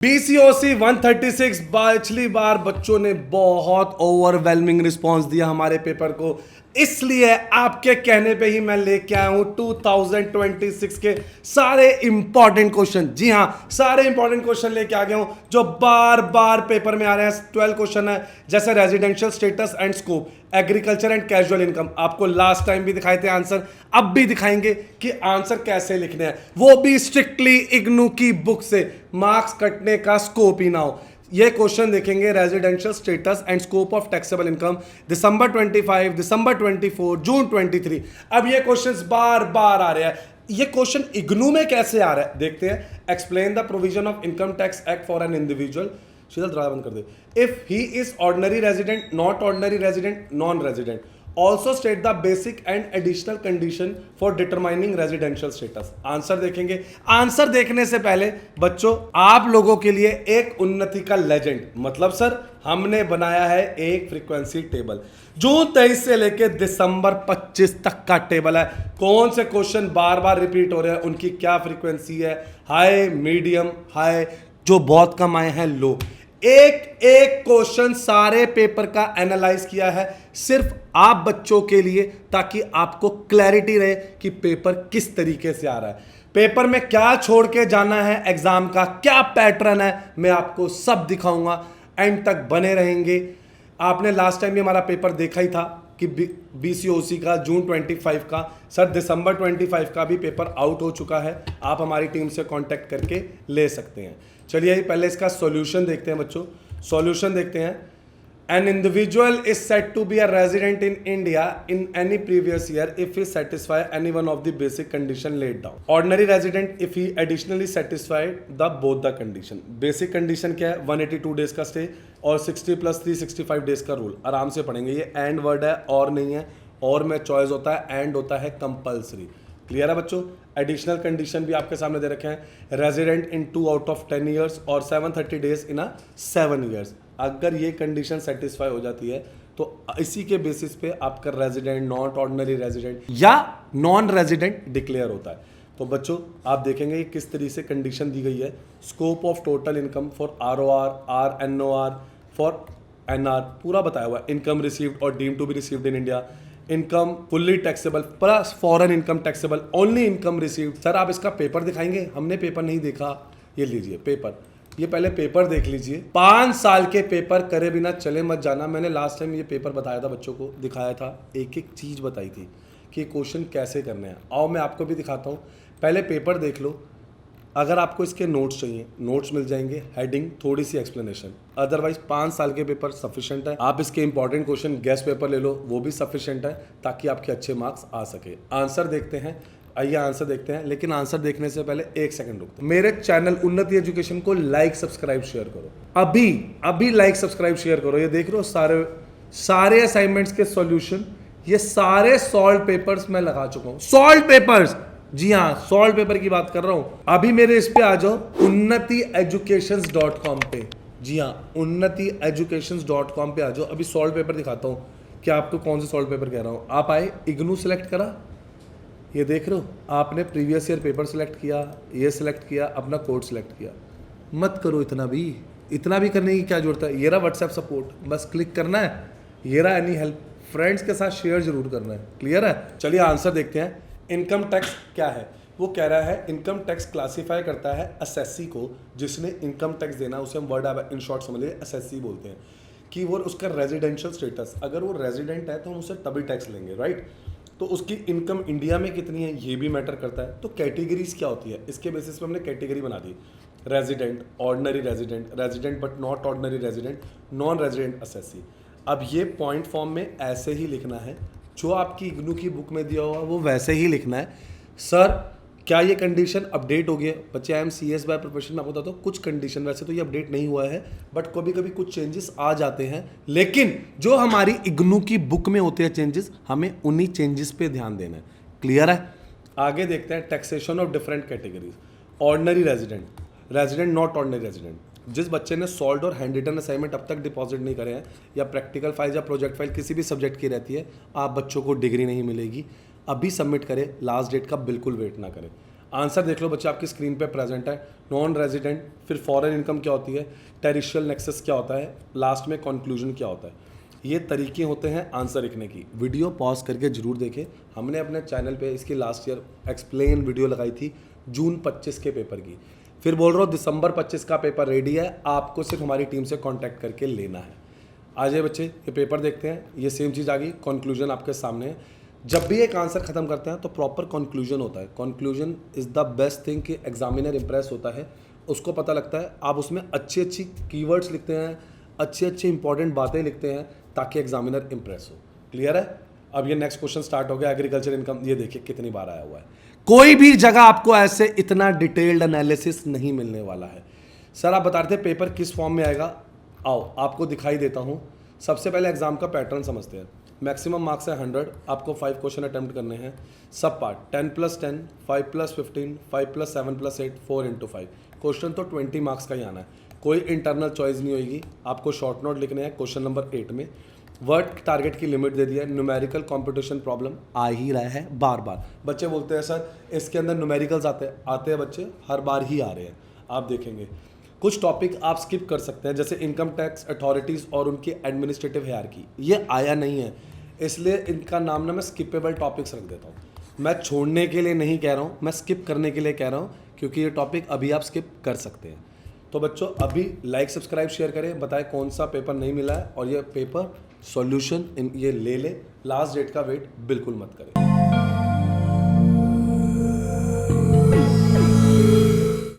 BCOC 136 पिछली बार बच्चों ने बहुत ओवरवेलमिंग रिस्पांस दिया हमारे पेपर को, इसलिए आपके कहने पे ही मैं लेके आया हूं 2026 के सारे इंपॉर्टेंट क्वेश्चन। जी हां, सारे इंपॉर्टेंट क्वेश्चन लेके आ गया हूं जो बार बार पेपर में आ रहे हैं। 12 क्वेश्चन है, जैसे residential status and scope, agriculture and casual income. आपको लास्ट टाइम भी दिखाए थे आंसर, अब भी दिखाएंगे कि आंसर कैसे लिखने हैं, वो भी स्ट्रिक्टली इग्नू की बुक से, मार्क्स कटने का स्कोप ही ना हो। ये क्वेश्चन देखेंगे, residential status and scope of taxable income, December 25, December 24, June 23। अब ये क्वेश्चंस बार बार आ रहे हैं। ये क्वेश्चन इग्नू में कैसे आ रहा है देखते हैं। Explain the provision of income tax act for an individual. Sheetal दरवाजा बंद कर दे। If he is ordinary resident, not ordinary resident, non resident, also state the basic and additional condition for determining residential status. Answer देखेंगे। Answer देखने से पहले बच्चों, आप लोगों के लिए एक उन्नति का लेजेंड, मतलब सर हमने बनाया है एक फ्रीक्वेंसी टेबल। जून 23 से लेके दिसंबर 25 तक का टेबल है। कौन से क्वेश्चन बार बार रिपीट हो रहे हैं, उनकी क्या फ्रीक्वेंसी है, हाई, मीडियम, हाई, जो बहुत कम आए हैं, लो। एक एक क्वेश्चन सारे पेपर का एनालाइज किया है सिर्फ आप बच्चों के लिए, ताकि आपको क्लैरिटी रहे कि पेपर किस तरीके से आ रहा है, पेपर में क्या छोड़ के जाना है, एग्जाम का क्या पैटर्न है, मैं आपको सब दिखाऊंगा। एंड तक बने रहेंगे। आपने लास्ट टाइम भी हमारा पेपर देखा ही था कि BCOC का जून 25 का, सर दिसंबर 25 का भी पेपर आउट हो चुका है। आप हमारी टीम से कांटेक्ट करके ले सकते हैं। चलिए पहले इसका सॉल्यूशन देखते हैं बच्चों। सॉल्यूशन देखते हैं। An individual is set to be a resident in India in any previous year if he satisfy any one of the basic condition laid down. Ordinary resident if he additionally satisfied the both the condition. Basic condition क्या है? 182 days का stay और 60 + 3 65 days का rule. आराम से पढ़ेंगे। ये and word है, और नहीं है। और में चॉइस होता है, एंड होता है कंपल्सरी। क्लियर है बच्चों? एडिशनल कंडीशन भी आपके सामने दे रखे हैं। Resident in 2 out of 10 years और 730 डेज इन 7 ईयर्स। अगर ये कंडीशन सेटिस्फाई हो जाती है तो इसी के बेसिस पे आपका रेजिडेंट, नॉट ऑर्डिनरी रेजिडेंट या नॉन रेजिडेंट डिक्लेयर होता है। तो बच्चों आप देखेंगे किस तरीके से कंडीशन दी गई है। Scope of total income for ROR, RNOR, फॉर NR पूरा बताया हुआ है। इनकम रिसीव्ड और deem to be received in India, income fully taxable plus foreign income taxable, only income received. Sir आप इसका पेपर दिखाएंगे? हमने पेपर नहीं देखा। ये लीजिए पेपर, ये पहले पेपर देख लीजिए। 5 साल के पेपर करे बिना चले मत जाना। मैंने लास्ट टाइम ये पेपर बताया था, बच्चों को दिखाया था, एक एक चीज बताई थी कि क्वेश्चन कैसे करने हैं। आओ मैं आपको भी दिखाता हूँ। पहले पेपर देख लो। अगर आपको इसके नोट्स चाहिए, नोट्स मिल जाएंगे, हेडिंग, थोड़ी सी एक्सप्लेनेशन। अदरवाइज 5 साल के पेपर सफिशिएंट है। आप इसके इंपॉर्टेंट क्वेश्चन गेस्ट पेपर ले लो, वो भी सफिशिएंट है, ताकि आपके अच्छे मार्क्स आ सके। आंसर देखते हैं। आइए आंसर देखते हैं, लेकिन आंसर देखने से पहले एक सेकंड रुकते हैं। मेरे चैनल उन्नति एजुकेशन को लाइक, सब्सक्राइब, शेयर करो। अभी लाइक, सब्सक्राइब, शेयर करो। ये देख रहे हो सारे असाइनमेंट्स के सॉल्यूशन, ये सारे सॉल्व पेपर्स मैं लगा चुका हूं। सॉल्व पेपर्स, जी हाँ, सॉल्व पेपर की बात कर रहा हूं। अभी मेरे इस पे आ जाओ, unnatieducations.com पे। जी हाँ, unnatieducations.com पे आ जाओ। अभी सॉल्व पेपर दिखाता हूं कि आपको कौन से सॉल्व पेपर कह रहा हूं। आप आए, इग्नू सेलेक्ट करा, ये देख रहे हो, आपने प्रीवियस ईयर पेपर सेलेक्ट किया, ये सिलेक्ट किया, अपना कोड सेलेक्ट किया। मत करो इतना भी करने की क्या जरूरत है। ये रहा व्हाट्सएप सपोर्ट, बस क्लिक करना है। ये रहा एनी हेल्प, फ्रेंड्स के साथ शेयर जरूर करना है। क्लियर है? चलिए आंसर देखते हैं। इनकम टैक्स क्या है? वो कह रहा है इनकम टैक्स क्लासीफाई करता है असेसी को, जिसने इनकम टैक्स देना, उसे हम वर्ड इन शॉर्ट समझ लीजिए असेसी बोलते हैं, कि वो उसका रेजिडेंशियल स्टेटस, अगर वो रेजिडेंट है तो हम उससे तभी टैक्स लेंगे, राइट। तो उसकी इनकम इंडिया में कितनी है ये भी मैटर करता है। तो कैटेगरीज क्या होती है, इसके बेसिस पे हमने कैटेगरी बना दी। Resident, ordinary resident, resident but not ordinary resident, non resident assessee. अब ये पॉइंट फॉर्म में ऐसे ही लिखना है, जो आपकी इग्नू की बुक में दिया हुआ वो वैसे ही लिखना है। सर क्या ये कंडीशन अपडेट हो गया? बच्चे I am CS by profession, मैं आपको बताता हूँ कुछ कंडीशन वैसे तो ये अपडेट नहीं हुआ है, बट कभी कभी कुछ चेंजेस आ जाते हैं। लेकिन जो हमारी इग्नू की बुक में होते हैं चेंजेस, हमें उन्हीं चेंजेस पे ध्यान देना है। क्लियर है? आगे देखते हैं taxation of different categories. Ordinary resident, resident not ordinary resident. जिस बच्चे ने सॉल्व और हैंड रिटन असाइनमेंट अब तक डिपॉजिट नहीं करे हैं, या प्रैक्टिकल फाइल या प्रोजेक्ट फाइल किसी भी सब्जेक्ट की रहती है, आप बच्चों को डिग्री नहीं मिलेगी। अभी सबमिट करें, लास्ट डेट का बिल्कुल वेट ना करें। आंसर देख लो बच्चे, आपकी स्क्रीन पे प्रेजेंट है। नॉन रेजिडेंट, फिर फॉरेन इनकम क्या होती है, टेरिशियल नेक्सस क्या होता है, लास्ट में कंक्लूजन क्या होता है। ये तरीके होते हैं आंसर लिखने की। वीडियो पॉज करके जरूर देखें। हमने अपने चैनल पे इसकी लास्ट ईयर एक्सप्लेन वीडियो लगाई थी जून 25 के पेपर की। फिर बोल रहा हूँ दिसंबर 25 का पेपर रेडी है, आपको सिर्फ हमारी टीम से कॉन्टैक्ट करके लेना है। आ जाए बच्चे, ये पेपर देखते हैं। ये सेम चीज़ आ गई, कंक्लूजन आपके सामने है। जब भी एक आंसर खत्म करते हैं तो प्रॉपर कंक्लूजन होता है। Conclusion is the best thing कि एग्जामिनर इंप्रेस होता है, उसको पता लगता है। आप उसमें अच्छी अच्छी कीवर्ड्स लिखते हैं, अच्छी अच्छी इंपॉर्टेंट बातें लिखते हैं ताकि एग्जामिनर इंप्रेस हो। क्लियर है? अब ये नेक्स्ट क्वेश्चन स्टार्ट हो गया, एग्रीकल्चर इनकम। ये देखिए कितनी बार आया हुआ है। कोई भी जगह आपको ऐसे इतना डिटेल्ड एनालिसिस नहीं मिलने वाला है। सर आप बता रहे थे पेपर किस फॉर्म में आएगा, आओ आपको दिखाई देता हूँ। सबसे पहले एग्जाम का पैटर्न समझते हैं। मैक्सिमम मार्क्स है 100, आपको 5 क्वेश्चन अटेम्प्ट करने हैं। सब पार्ट 10+10, 5+15, 5+7+8, 4×5। क्वेश्चन तो 20 मार्क्स का ही आना है, कोई इंटरनल चॉइस नहीं होगी। आपको शॉर्ट नोट लिखने हैं क्वेश्चन नंबर 8 में। वर्ड टारगेट की लिमिट दे दिया है। न्यूमेरिकल कंपटीशन प्रॉब्लम आ ही रहा है बार बार। बच्चे बोलते हैं सर इसके अंदर न्यूमेरिकल्स आते हैं बच्चे, हर बार ही आ रहे हैं। आप देखेंगे कुछ टॉपिक आप स्किप कर सकते हैं, जैसे इनकम टैक्स अथॉरिटीज़ और उनकी एडमिनिस्ट्रेटिव हायरार्की। ये आया नहीं है, इसलिए इनका नाम ना मैं स्किपेबल टॉपिक्स रख देता हूँ। मैं छोड़ने के लिए नहीं कह रहा हूँ, मैं स्किप करने के लिए कह रहा हूँ, क्योंकि ये टॉपिक अभी आप स्किप कर सकते हैं। तो बच्चों अभी लाइक सब्सक्राइब शेयर करें, बताएं कौन सा पेपर नहीं मिला है, और ये पेपर सॉल्यूशन ये ले ले। लास्ट डेट का वेट बिल्कुल मत करें।